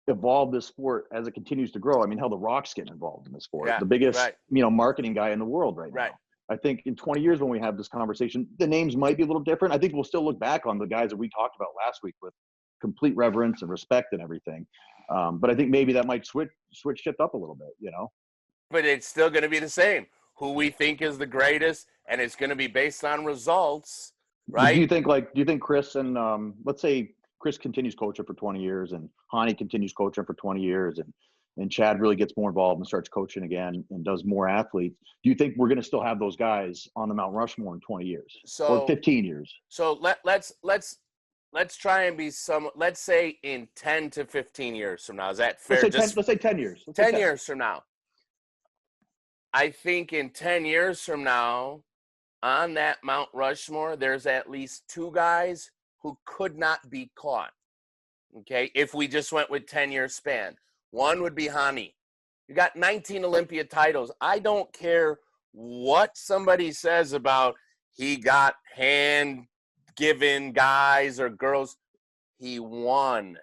evolve this sport, as it continues to grow, hell, The Rock's getting involved in the sport. Yeah, the biggest, right. Marketing guy in the world right now. I think in 20 years when we have this conversation, the names might be a little different. I think we'll still look back on the guys that we talked about last week with complete reverence and respect and everything. But I think maybe that might switch shift up a little bit, But it's still going to be the same. Who we think is the greatest, and it's going to be based on results, right? Do you think Chris and let's say Chris continues coaching for 20 years and Hani continues coaching for 20 years and Chad really gets more involved and starts coaching again and does more athletes. Do you think we're going to still have those guys on the Mount Rushmore in 20 years or 15 years? So let's try and be let's say in 10 to 15 years from now. Is that fair? Let's say 10 years. 10 years from now. I think in 10 years from now, on that Mount Rushmore, there's at least 2 guys who could not be caught. Okay, if we just went with 10-year span. One would be Hani. You got 19 Olympia titles. I don't care what somebody says about he got hand-given guys or girls. He won.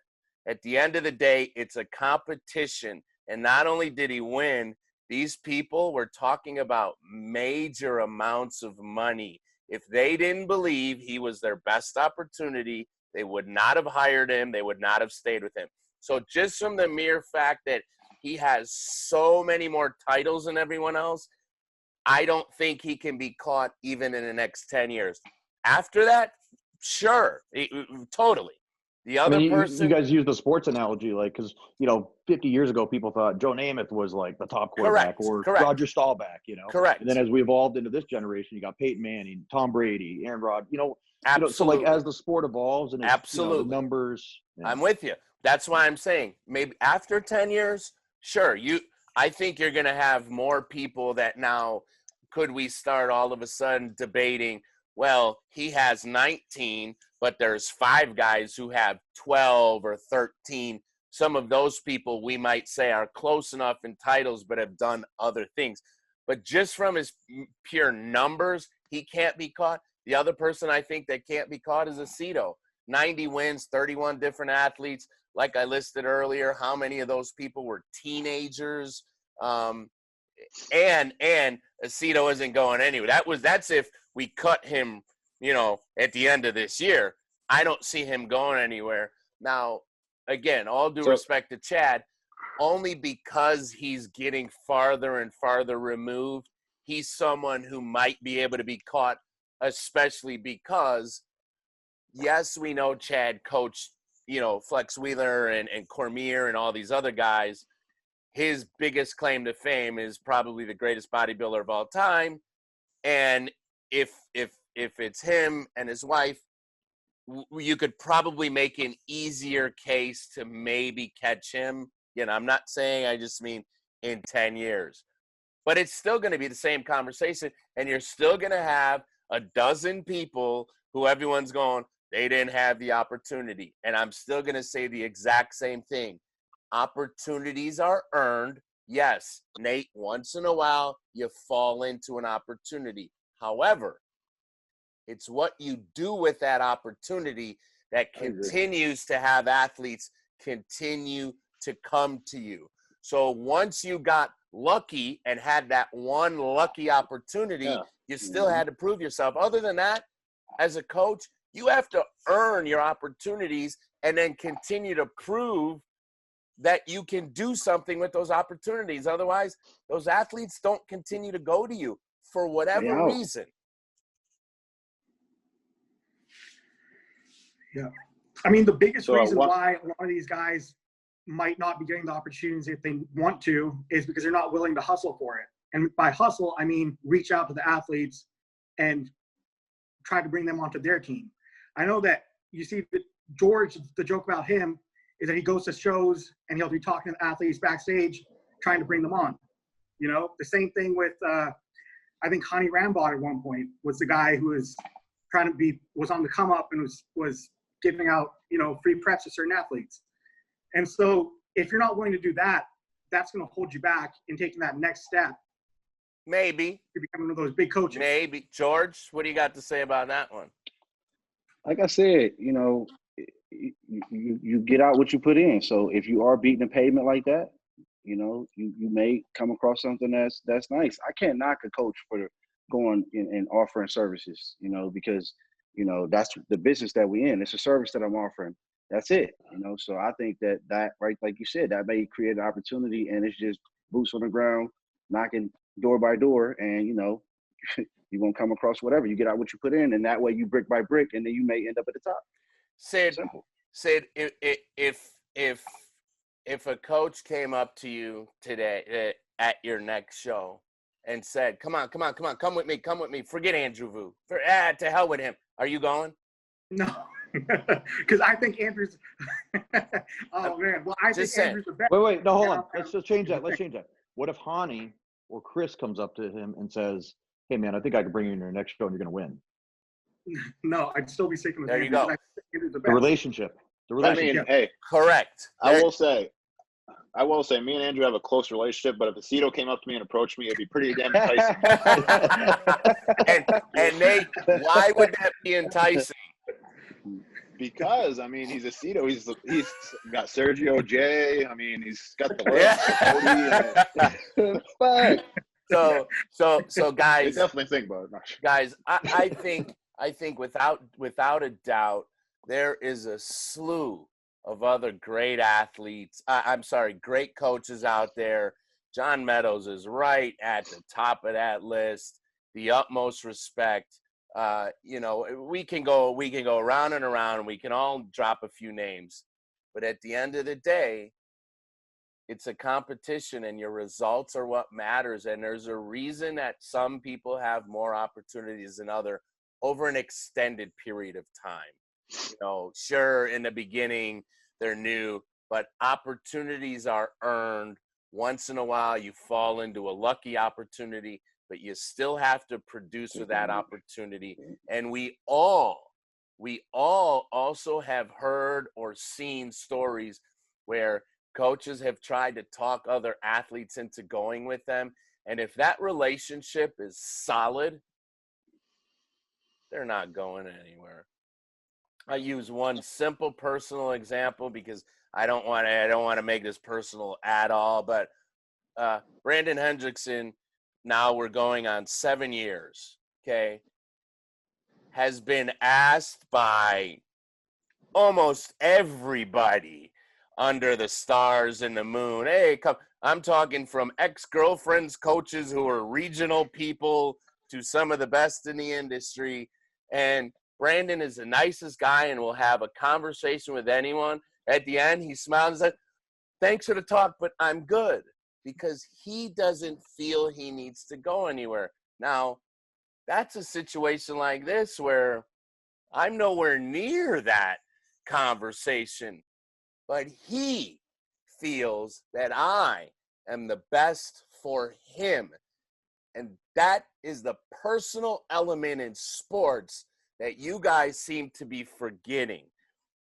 At the end of the day, it's a competition. And not only did he win, these people were talking about major amounts of money. If they didn't believe he was their best opportunity, they would not have hired him. They would not have stayed with him. So just from the mere fact that he has so many more titles than everyone else, I don't think he can be caught even in the next 10 years. After that, sure, totally. The other person. You guys use the sports analogy, because 50 years ago, people thought Joe Namath was like the top quarterback or Roger Staubach, Correct. And then as we evolved into this generation, you got Peyton Manning, Tom Brady, Aaron Rodgers, Absolutely. So as the sport evolves and Absolutely. The numbers. I'm with you. That's why I'm saying maybe after 10 years, sure. I think you're going to have more people that now could we start all of a sudden debating, well, he has 19, but there's 5 guys who have 12 or 13. Some of those people we might say are close enough in titles but have done other things. But just from his pure numbers, he can't be caught. The other person I think that can't be caught is Aceto. 90 wins, 31 different athletes. like I listed earlier, how many of those people were teenagers? And Aceto isn't going anywhere. That's if we cut him, at the end of this year. I don't see him going anywhere. Now, again, all due respect to Chad, only because he's getting farther and farther removed, he's someone who might be able to be caught, especially because, yes, we know Chad coached, Flex Wheeler and Cormier and all these other guys. His biggest claim to fame is probably the greatest bodybuilder of all time. And if it's him and his wife, you could probably make an easier case to maybe catch him. I'm not saying, I just mean in 10 years. But it's still going to be the same conversation, and you're still going to have a dozen people who everyone's going, they didn't have the opportunity. And I'm still going to say the exact same thing. Opportunities are earned. Yes, Nate, once in a while, you fall into an opportunity. However, it's what you do with that opportunity that continues to have athletes continue to come to you. So once you got lucky and had that one lucky opportunity, you still had to prove yourself. Other than that, as a coach, you have to earn your opportunities and then continue to prove that you can do something with those opportunities. Otherwise, those athletes don't continue to go to you for whatever reason. Yeah. I mean, the biggest reason why a lot of these guys might not be getting the opportunities if they want to is because they're not willing to hustle for it. And by hustle, I mean reach out to the athletes and try to bring them onto their team. I know that you see that George, the joke about him is that he goes to shows and he'll be talking to athletes backstage, trying to bring them on. The same thing with, I think Connie Rambod at one point was the guy who was was on the come up and was giving out, free preps to certain athletes. And so if you're not willing to do that, that's going to hold you back in taking that next step. Maybe. You're becoming one of those big coaches. Maybe. George, what do you got to say about that one? Like I said, you get out what you put in. So if you are beating the pavement like that, you may come across something that's nice. I can't knock a coach for going and offering services, because, that's the business that we're in. It's a service that I'm offering. That's it, So I think that right, like you said, that may create an opportunity, and it's just boots on the ground, knocking door by door, and you're gonna come across whatever. You get out what you put in, and that way you brick by brick, and then you may end up at the top. Sid, Simple. Sid, if a coach came up to you today at your next show and said, "Come on, come with me, forget Andrew Vu, to hell with him," are you going? No. Because I think Andrew's oh man, well I think Andrew's the best. Wait, no, hold on. Let's change that. What if Hani or Chris comes up to him and says, "Hey man, I think I can bring you in your next show and you're gonna win"? No, I'd still be sticking with There Andrew. You go. Andrew's the The relationship. I mean, hey, correct. I will say, me and Andrew have a close relationship, but if Aceto came up to me and approached me, it'd be pretty damn enticing. and Nate, why would that be enticing? Because he's Aceto. He's got Sergio J. He's got the legs. So guys, they definitely think about it. Guys, I think without a doubt, there is a slew of other great athletes. Great coaches out there. John Meadows is right at the top of that list. The utmost respect. We can go around and around, and we can all drop a few names, but at the end of the day, it's a competition, and your results are what matters. And there's a reason that some people have more opportunities than others over an extended period of time. Sure, in the beginning they're new, but opportunities are earned. Once in a while, you fall into a lucky opportunity, but you still have to produce with that opportunity. And we all also have heard or seen stories where coaches have tried to talk other athletes into going with them. And if that relationship is solid, they're not going anywhere. I use one simple personal example because I don't want to make this personal at all. But Brandon Hendrickson, now we're going on 7 years. Okay, has been asked by almost everybody under the stars and the moon. Hey, come! I'm talking from ex-girlfriends, coaches who are regional people to some of the best in the industry. And Brandon is the nicest guy and will have a conversation with anyone. At the end, he smiles and says, "Thanks for the talk, but I'm good," because he doesn't feel he needs to go anywhere. Now, that's a situation like this where I'm nowhere near that conversation, but he feels that I am the best for him. And that is the personal element in sports that you guys seem to be forgetting.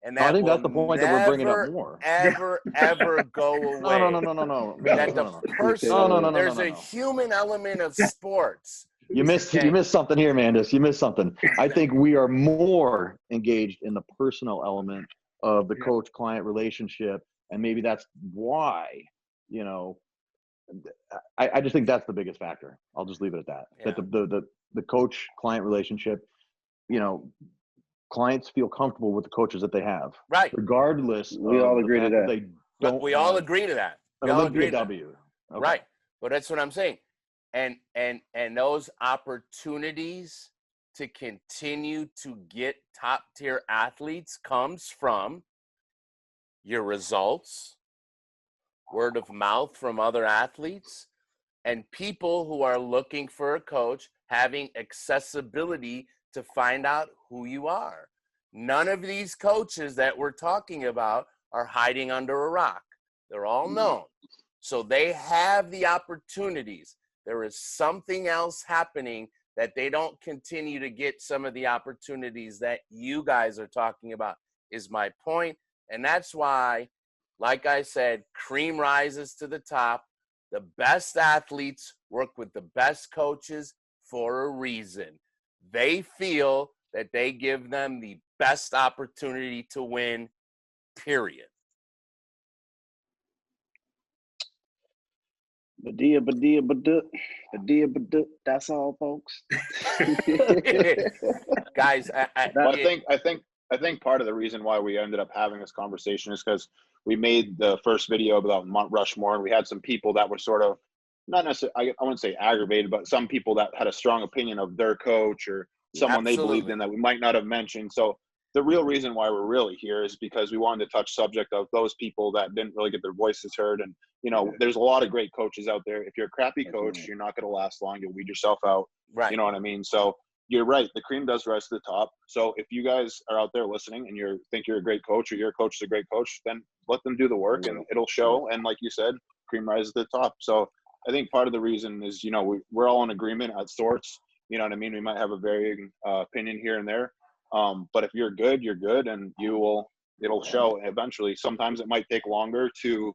And that I think will that's the point that we're bringing up never, more. ever go away. No. That the personal, No. there's a human element of sports. You missed Okay. you missed something here, Mandus. You missed something. I think we are more engaged in the personal element of the coach-client relationship, and maybe that's why, you know, I just think that's the biggest factor. I'll just leave it at that. Yeah. That the coach-client relationship, you know, clients feel comfortable with the coaches that they have, Right. regardless. We all agree to that. They don't. We all agree to that. We all agree Olympia to that. W. Okay. Right. But that's what I'm saying. And those opportunities to continue to get top tier athletes comes from your results, word of mouth from other athletes, and people who are looking for a coach having accessibility to find out who you are. None of these coaches that we're talking about are hiding under a rock. They're all known. So they have the opportunities. There is something else happening that they don't continue to get some of the opportunities that you guys are talking about, is my point. And that's why, like I said, cream rises to the top. The best athletes work with the best coaches for a reason. They feel that they give them the best opportunity to win, period. That's all, folks. Guys, I think part of the reason why we ended up having this conversation is because we made the first video about Mount Rushmore, and we had some people that were sort of not necessarily, I wouldn't say aggravated, but some people that had a strong opinion of their coach or someone they believed in that we might not have mentioned. So the real reason why we're really here is because we wanted to touch subject of those people that didn't really get their voices heard. And, you know, there's a lot of great coaches out there. If you're a crappy coach, you're not going to last long. You'll weed yourself out. right. You know what I mean? So you're right. The cream does rise to the top. So if you guys are out there listening and you think you're a great coach or your coach is a great coach, then let them do the work and it'll show. And like you said, cream rises to the top. So I think part of the reason is, you know, we're all in agreement at sorts. You know what I mean? We might have a varying opinion here and there. But if you're good, you're good, and it'll show eventually. Sometimes it might take longer to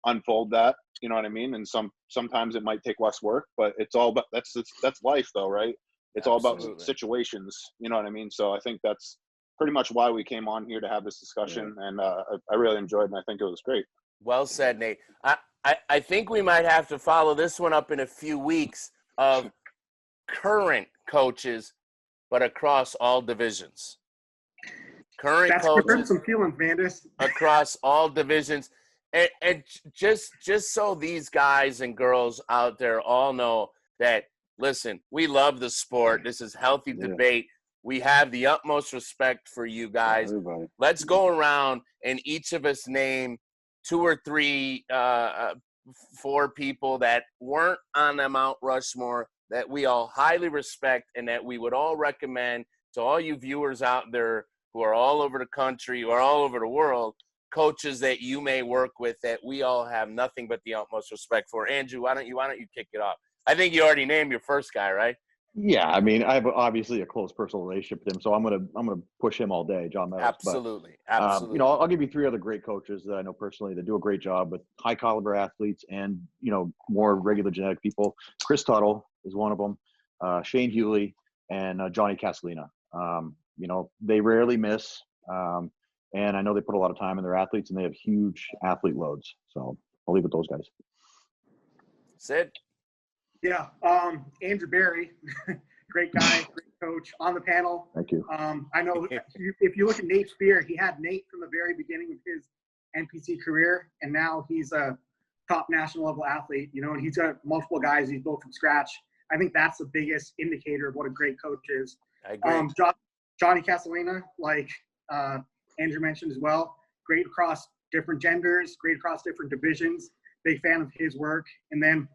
unfold that, you know what I mean? And sometimes it might take less work, but it's all about, that's life though, right? It's all about situations, you know what I mean? So I think that's pretty much why we came on here to have this discussion. And I really enjoyed it, and I think it was great. Well said, Nate. I think we might have to follow this one up in a few weeks of current coaches, but across all divisions. Current That's coaches some feelings, Mandus. across all divisions. And just so these guys and girls out there all know that, listen, we love the sport. This is healthy debate. We have the utmost respect for you guys. Everybody. Let's go around and each of us name 2 or 3, 4 people that weren't on the Mount Rushmore that we all highly respect and that we would all recommend to all you viewers out there who are all over the country or all over the world, coaches that you may work with that we all have nothing but the utmost respect for. Andrew, why don't you kick it off? I think you already named your first guy, right? Yeah, I mean, I have obviously a close personal relationship with him, so I'm gonna push him all day, John Meadows. Absolutely, but, absolutely. You know, I'll give you 3 other great coaches that I know personally that do a great job with high caliber athletes and, you know, more regular genetic people. Chris Tuttle is one of them. Shane Hewley and Johnny Castellina. You know, they rarely miss. And I know they put a lot of time in their athletes, and they have huge athlete loads. So I'll leave it with those guys. Sid? Yeah, Andrew Berry, great guy, great coach on the panel. Thank you. I know if you look at Nate Spear, he had Nate from the very beginning of his NPC career, and now he's a top national level athlete, you know, and he's got multiple guys he's built from scratch. I think that's the biggest indicator of what a great coach is. I agree. Johnny Castellana, like Andrew mentioned as well, great across different genders, great across different divisions, big fan of his work. And then,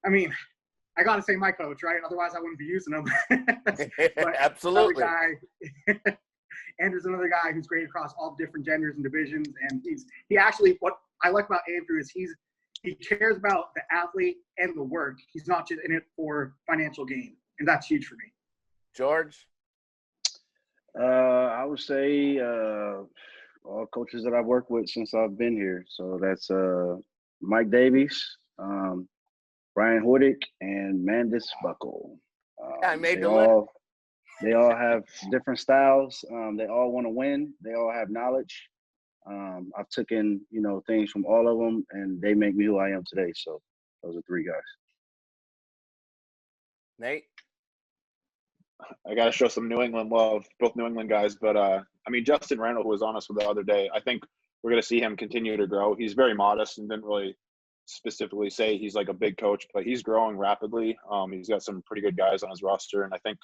I mean, I got to say my coach, right? Otherwise I wouldn't be using him. But Absolutely. Andrew's another guy who's great across all different genders and divisions. And he actually, what I like about Andrew is he cares about the athlete and the work. He's not just in it for financial gain. And that's huge for me. George? I would say all coaches that I've worked with since I've been here. So that's Mike Davies, Brian Hordick, and Mandus Buckle. I made the list. They all have different styles. They all want to win. They all have knowledge. I've taken, things from all of them, and they make me who I am today. So those are three guys. Nate? I got to show some New England love, both New England guys. But, Justin Randall, who was on us the other day, I think we're going to see him continue to grow. He's very modest and didn't really specifically say he's like a big coach, but he's growing rapidly. He's got some pretty good guys on his roster, and I think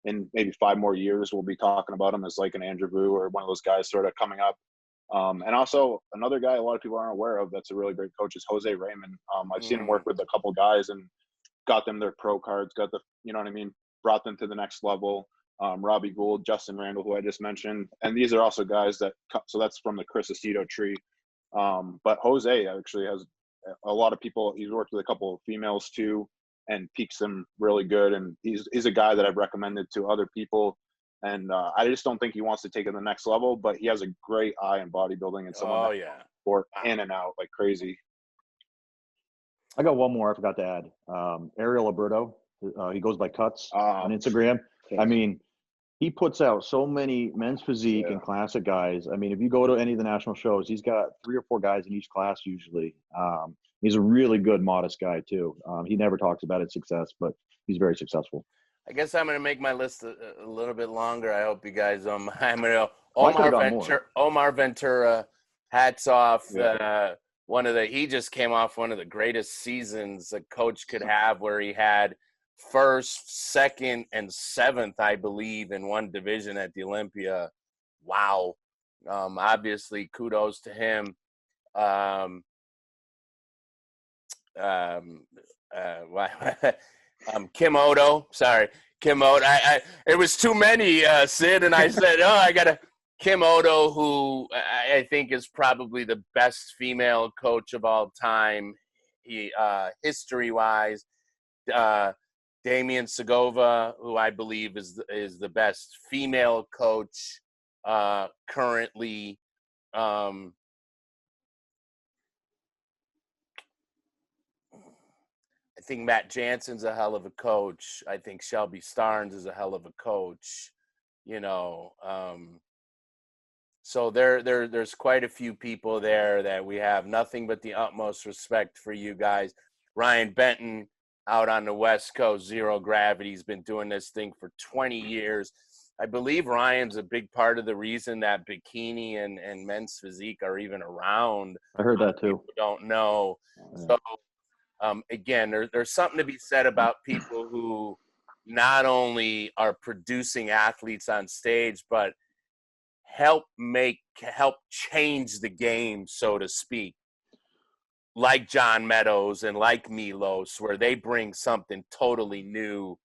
in maybe 5 more years we'll be talking about him as like an Andrew Vu or one of those guys sort of coming up. And also another guy a lot of people aren't aware of that's a really great coach is Jose Raymond. I've seen him work with a couple guys and got them their pro cards, got the, brought them to the next level. Robbie Gould, Justin Randall, who I just mentioned. And these are also guys that, so that's from the Chris Aceto tree. But Jose actually has a lot of people, he's worked with a couple of females too, and peaks them really good. And he's a guy that I've recommended to other people. And I just don't think he wants to take it to the next level, but he has a great eye in bodybuilding and someone for in and out like crazy. I got one more I forgot to add. Ariel Alberto, he goes by Cuts on Instagram. I mean, he puts out so many men's physique and classic guys. I mean, if you go to any of the national shows, he's got 3 or 4 guys in each class usually. He's a really good, modest guy too. He never talks about his success, but he's very successful. I guess I'm going to make my list a little bit longer. I hope you guys I'm going to Omar Ventura, hats off. He just came off one of the greatest seasons a coach could have, where he had 1st, 2nd, and 7th, I believe, in one division at the Olympia. Wow. Obviously, kudos to him. Kim Odo. It was too many, Sid, and I said, I got to. Kim Odo, who I think is probably the best female coach of all time, history-wise. Damian Segova, who I believe is the best female coach currently. I think Matt Jansen's a hell of a coach. I think Shelby Starnes is a hell of a coach. So there's quite a few people there that we have nothing but the utmost respect for you guys. Ryan Benton out on the West Coast, Zero Gravity, has been doing this thing for 20 years. I believe Ryan's a big part of the reason that bikini and men's physique are even around. I heard that too. People don't know. So again, there's something to be said about people who not only are producing athletes on stage, but help change the game, so to speak, like John Meadows and like Milos, where they bring something totally new.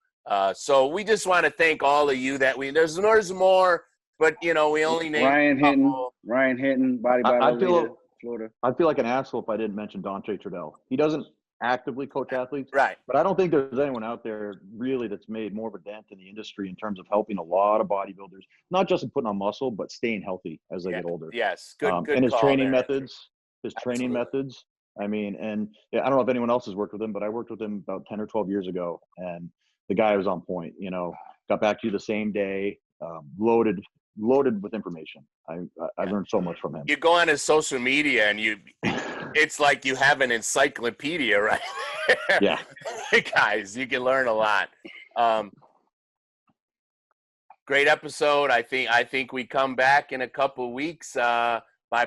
So we just want to thank all of you there's more, but we only named Ryan Hinton, bodybuilding, Florida. I'd feel like an asshole if I didn't mention Dante Trudell. He doesn't actively coach athletes, right? But I don't think there's anyone out there really that's made more of a dent in the industry in terms of helping a lot of bodybuilders, not just in putting on muscle, but staying healthy as they get older. Yes, good. And his training methods. I mean, and I don't know if anyone else has worked with him, but I worked with him about 10 or 12 years ago, and the guy was on point. Got back to you the same day, loaded loaded with information. I learned so much from him. You go on his social media and it's like you have an encyclopedia, right? Yeah. Guys, you can learn a lot. Great episode. I think we come back in a couple weeks by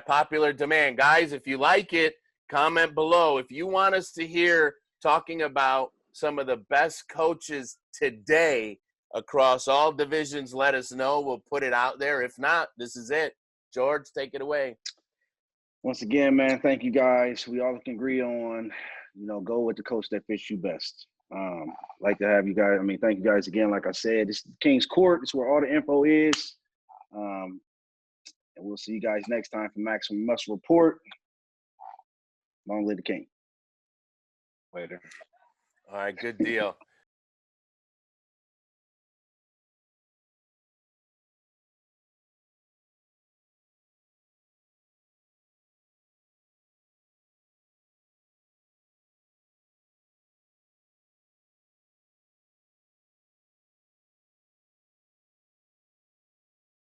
popular demand. Guys, if you like it, comment below. If you want us to hear talking about some of the best coaches today across all divisions, let us know. We'll put it out there. If not, this is it. George, take it away. Once again, man, thank you guys. We all can agree on, go with the coach that fits you best. Like to have you guys. Thank you guys again. Like I said, this is King's Court. It's where all the info is. And we'll see you guys next time for Maximum Muscle Report. Long live the King. Later. All right, good deal.